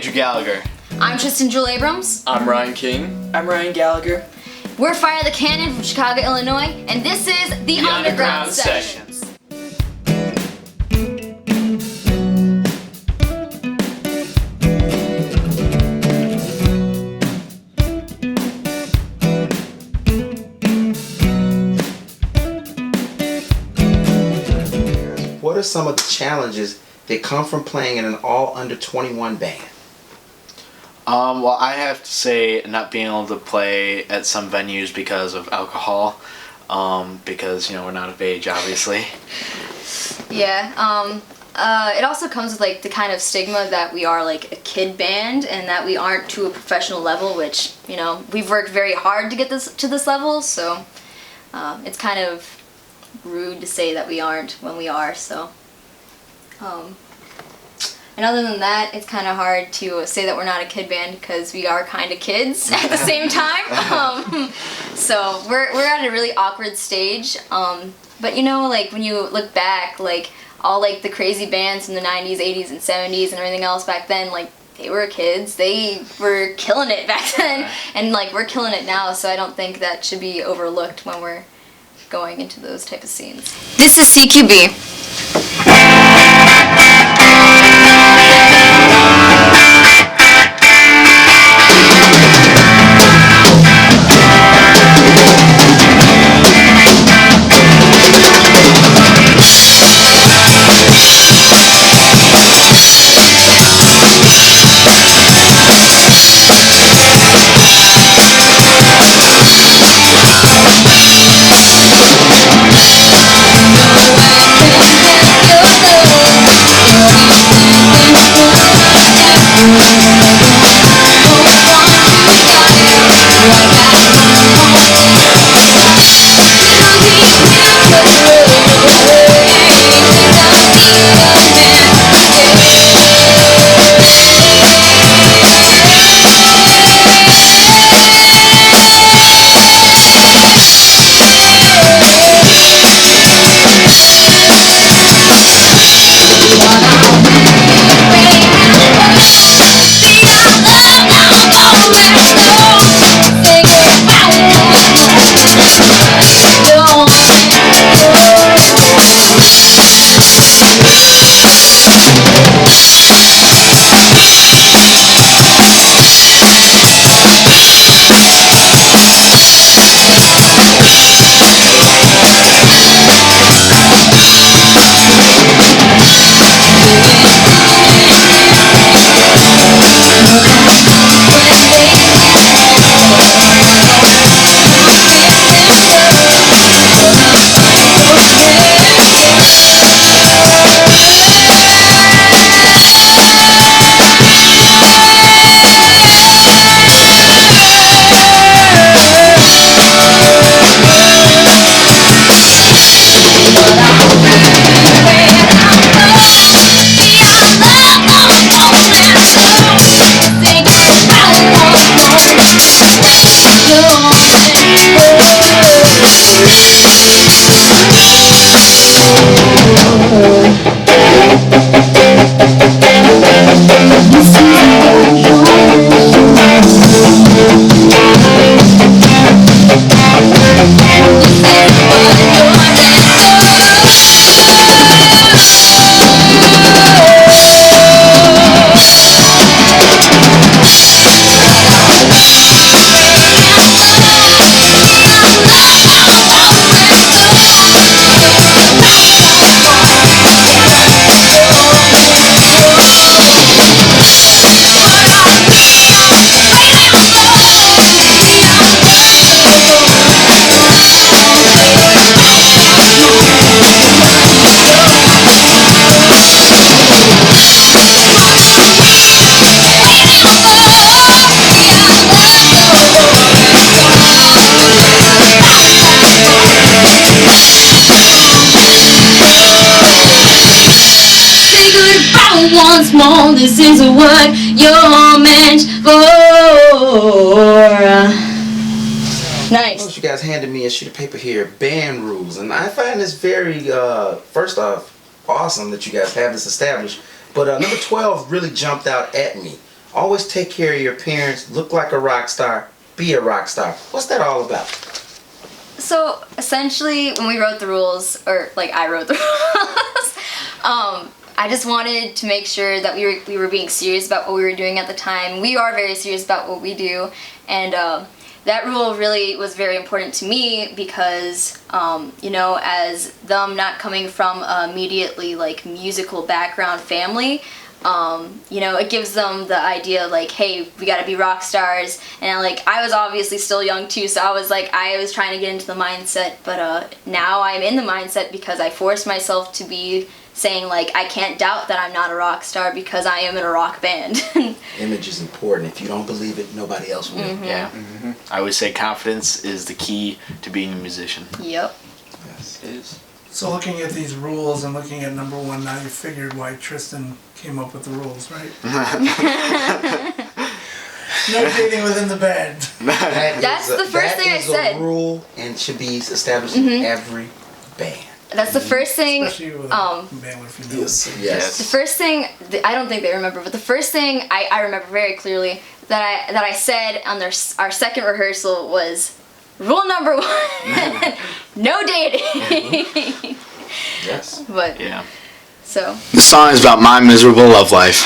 Andrew Gallagher. I'm Tristan Jewel Abrams. I'm Ryan King. I'm Ryan Gallagher. We're FireTheCanon from Chicago, Illinois, and this is the Underground Sessions. What are some of the challenges that come from playing in an all under 21 band? Well, I have to say not being able to play at some venues because of alcohol, because, you know, we're not of age, obviously. Yeah, it also comes with, like, the kind of stigma that we are, like, a kid band and that we aren't to a professional level, which, you know, we've worked very hard to get to this level, so it's kind of rude to say that we aren't when we are, so. And other than that, it's kind of hard to say that we're not a kid band because we are kind of kids at the same time. So we're at a really awkward stage. But you know, like when you look back, like all like the crazy bands in the 90s, 80s, and 70s and everything else back then, like they were kids. They were killing it back then, and like we're killing it now. So I don't think that should be overlooked when we're going into those type of scenes. This is CQB. Once more, this is what you're meant for. Nice. You guys handed me a sheet of paper here, band rules, and I find this very, first off, awesome that you guys have this established. But number 12 really jumped out at me. always take care of your parents, look like a rock star, be a rock star. What's that all about? So essentially, when we wrote the rules, or like I wrote the rules, I just wanted to make sure that we were being serious about what we were doing at the time. We are very serious about what we do, and that rule really was very important to me because, you know, as them not coming from a immediately like musical background family, you know, it gives them the idea like, hey, we gotta be rock stars. And like, I was obviously still young too, so I was trying to get into the mindset, but now I'm in the mindset because I forced myself to be saying like, I can't doubt that I'm not a rock star because I am in a rock band. Image is important. If you don't believe it, nobody else will. Mm-hmm. Yeah. I would say confidence is the key to being a musician. Yep. Yes. It is. So looking at these rules and looking at number one, now you figured why Tristan came up with the rules, right? No dating within the band. That's the first thing I said. That is a rule and should be established in every band. That's the first thing. Especially with a band with females. Yes. The first thing I don't think they remember, but the first thing I remember very clearly that I said on our second rehearsal was rule number 1: no dating. Yes. But Yeah. so The song is about my miserable love life.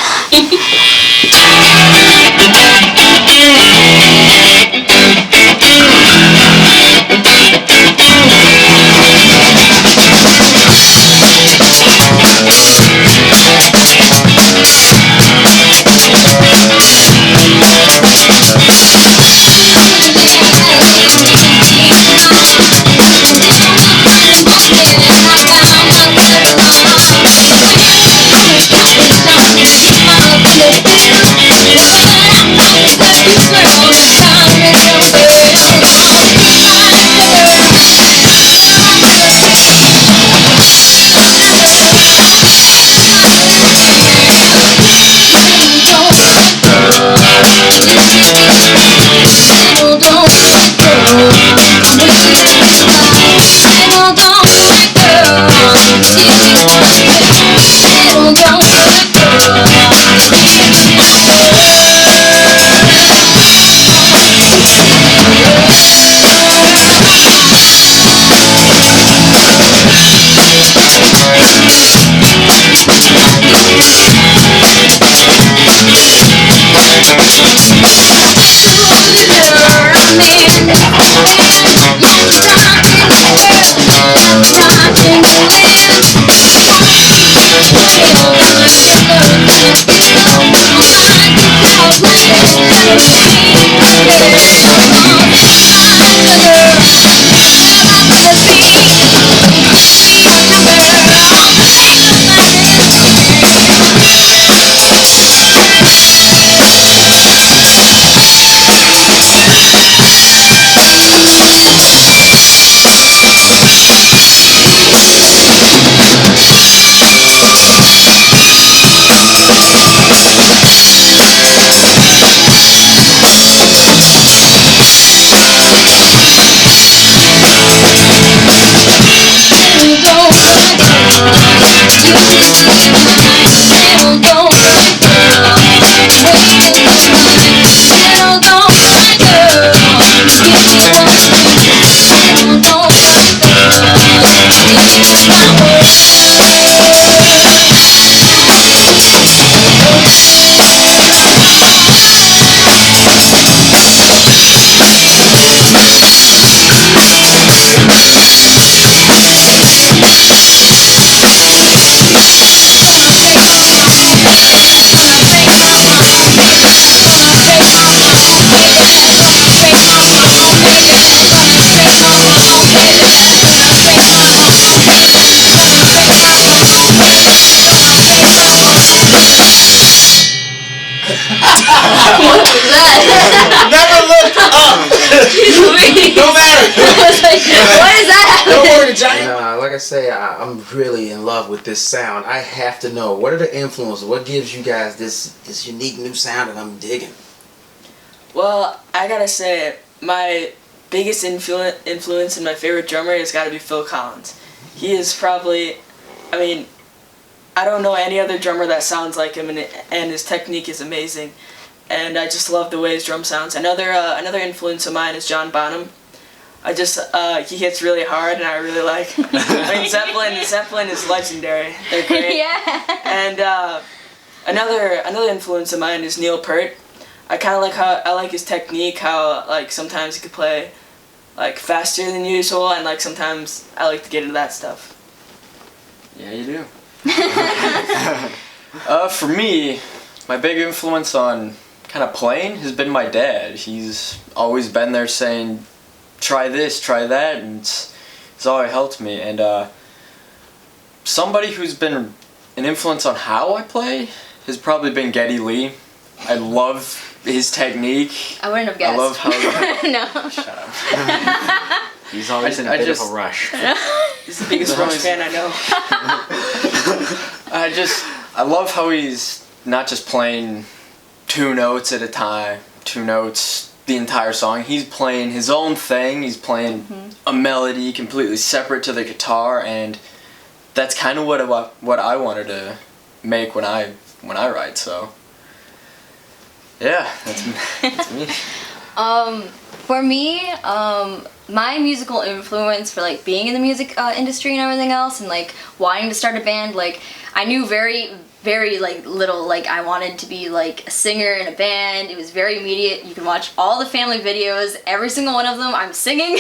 what was that? Never look up. No matter. What is that? Don't worry, Giant. Like I say, I'm really in love with this sound. I have to know, what are the influences? What gives you guys this unique new sound that I'm digging? Well, I gotta say, my biggest influence and my favorite drummer has gotta be Phil Collins. He is probably, I mean, I don't know any other drummer that sounds like him, and his technique is amazing. and I just love the way his drum sounds. Another influence of mine is John Bonham. He hits really hard, and I really like. I mean, Zeppelin is legendary. They're great. Yeah. And another influence of mine is Neil Peart. I kind of like his technique. How like sometimes he could play like faster than usual, and like sometimes I like to get into that stuff. Yeah, you do. For me, my big influence on kind of playing has been my dad. He's always been there saying, try this, try that, and it's always helped me. And somebody who's been an influence on how I play has probably been Geddy Lee. I love his technique. I wouldn't have guessed. I love how... No. Shut up. He's always in a bit of a rush. He's the biggest Rush fan I know. I love how he's not just playing 2 notes at a time, 2 notes the entire song. He's playing his own thing. He's playing a melody completely separate to the guitar, and that's kind of what I wanted to make when I write. So yeah, that's me. For me, my musical influence for like being in the music industry and everything else, and like wanting to start a band, like I knew very like little, like I wanted to be like a singer in a band. It was very immediate. You can watch all the family videos, every single one of them I'm singing.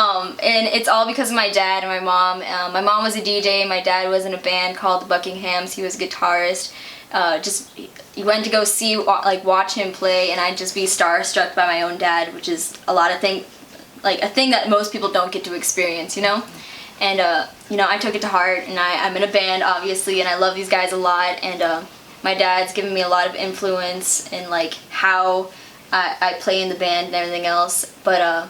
And it's all because of my dad and my mom. My mom was a DJ, my dad was in a band called the Buckinghams. He was a guitarist. You went to go see, like watch him play, and I'd just be starstruck by my own dad, which is a thing that most people don't get to experience, you know? And, I took it to heart, and I'm in a band, obviously, and I love these guys a lot, and my dad's given me a lot of influence in, like, how I play in the band and everything else. But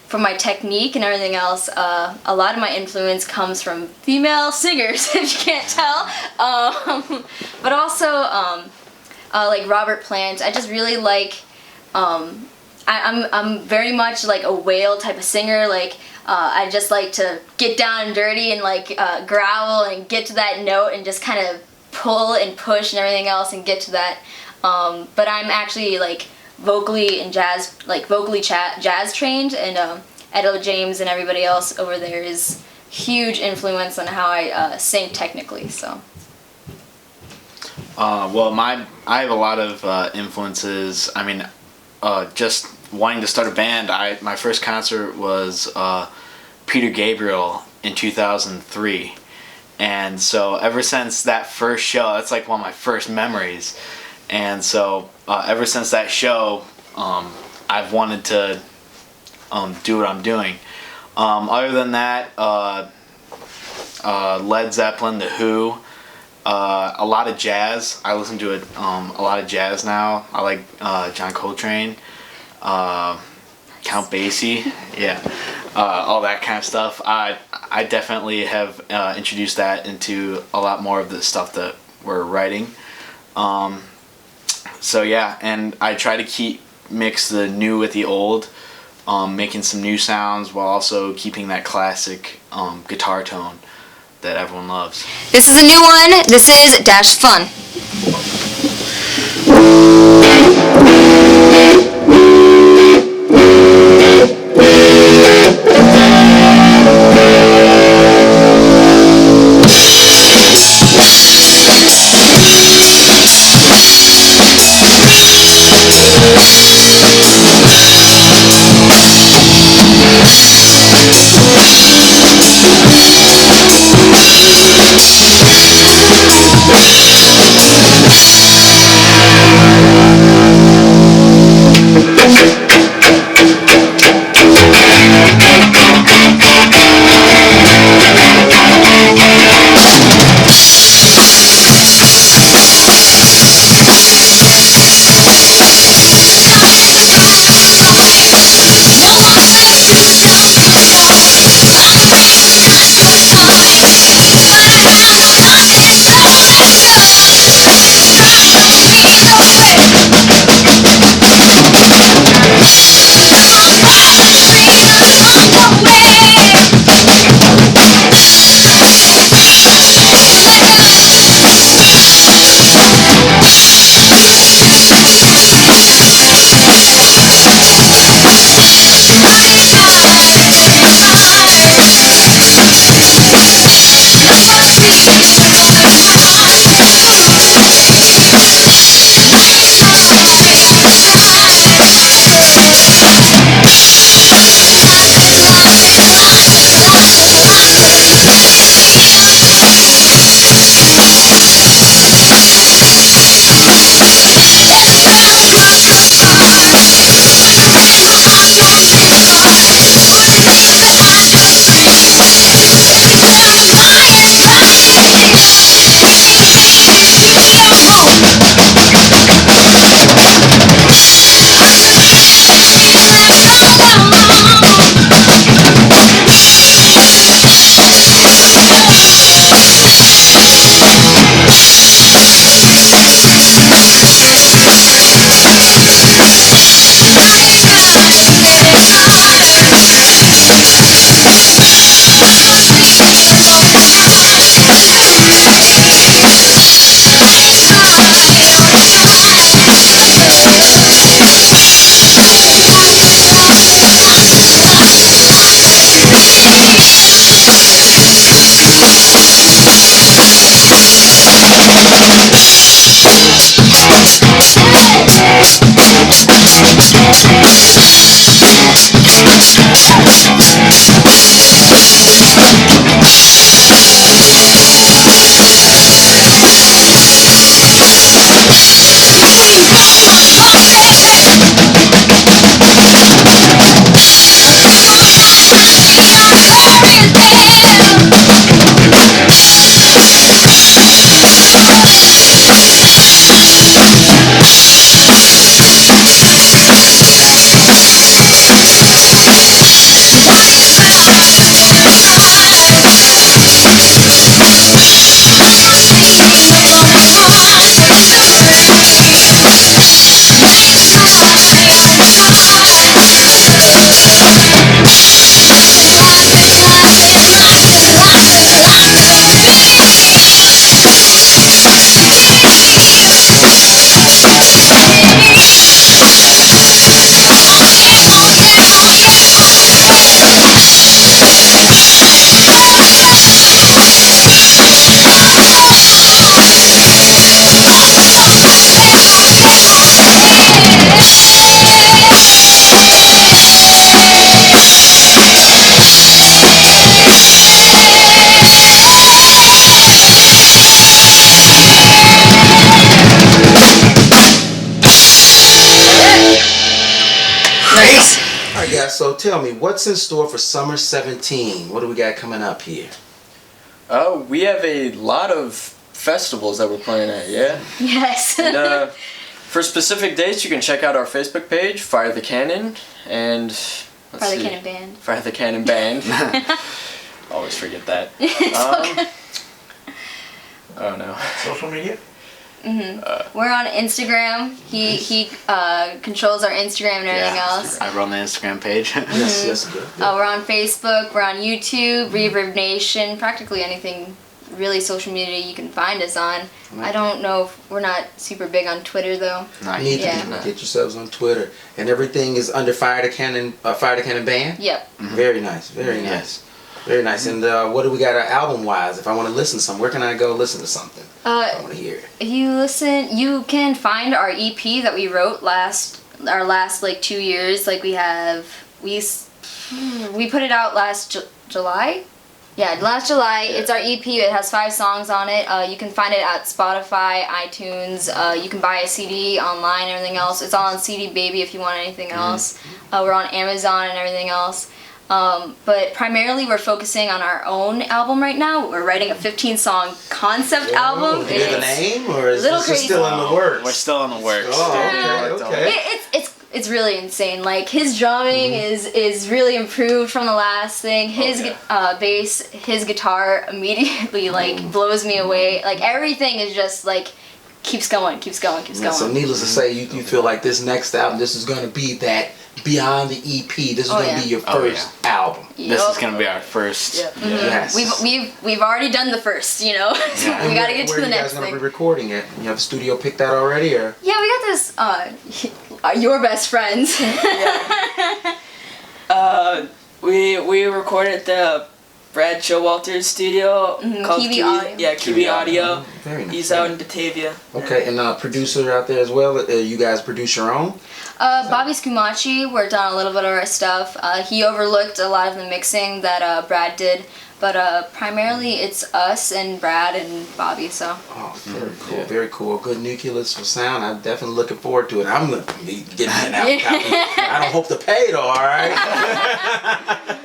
for my technique and everything else, a lot of my influence comes from female singers, if you can't tell. But also, like Robert Plant. I just really like, I'm very much like a whale type of singer. Like, I just like to get down and dirty and like growl and get to that note and just kind of pull and push and everything else and get to that. But I'm actually like vocally and jazz trained, and Edo James and everybody else over there is huge influence on how I sing technically. So. Well, I have a lot of influences. I mean, just wanting to start a band. My first concert was Peter Gabriel in 2003, and so ever since that first show, that's like one of my first memories. And so ever since that show, I've wanted to do what I'm doing. Other than that, Led Zeppelin, The Who. A lot of jazz. I listen to a lot of jazz now. I like John Coltrane, Count Basie, yeah, all that kind of stuff. I definitely have introduced that into a lot more of the stuff that we're writing. So yeah, and I try to mix the new with the old, making some new sounds while also keeping that classic guitar tone that everyone loves. This is a new one. This is Dash Fun. So tell me, what's in store for Summer 17? What do we got coming up here? Oh, we have a lot of festivals that we're playing at, yeah? Yes. And for specific dates, you can check out our Facebook page, FireTheCanon, and FireTheCanon Band. FireTheCanon Band. Always forget that. Oh no. Social media? We're on Instagram. He controls our Instagram and everything else. I run the Instagram page. Yes, good. We're on Facebook. We're on YouTube, Reverb Nation, practically anything really social media you can find us on. I don't know if we're not super big on Twitter though. Nice. You need Yeah. to get yourselves on Twitter. And everything is under FireTheCanon Band? Yep. Very nice, very nice. Yes. Very nice. And what do we got album-wise? If I want to listen to something, where can I go listen to something? I want to hear it. You can find our EP that we wrote our last like 2 years. Like we put it out last July. Yeah, last July. Yeah. It's our EP. It has 5 songs on it. You can find it at Spotify, iTunes. You can buy a CD online and everything else. It's all on CD Baby if you want anything else. We're on Amazon and everything else. But primarily we're focusing on our own album right now. We're writing a 15-song concept album. Do you have a name, or is Little this just crazy. still in the works? We're still in the works. Oh, okay. It's really insane. Like his drumming is really improved from the last thing. His bass, his guitar immediately like blows me away. Like everything is just like keeps going. So needless to say, you feel like this next album, this is going to be that beyond the EP. This is going to be your first album. This is gonna be our first. Yes. We've already done the first, you know. So we got to get to the next Where are you guys going thing. to be recording it? You have a studio picked out already, or? Yeah, we got this. Your best friends. We recorded at the Brad Showalter's studio called Kiwi Audio. Yeah, Kiwi Audio. Very nice. He's out in Batavia. Okay, and producer out there as well. You guys produce your own? Bobby Scumaci worked on a little bit of our stuff. He overlooked a lot of the mixing that Brad did, but primarily it's us and Brad and Bobby. So. Oh, very cool, very cool. Good nucleus for sound. I'm definitely looking forward to it. I'm gonna be getting an album copy. I don't hope to pay though. All right.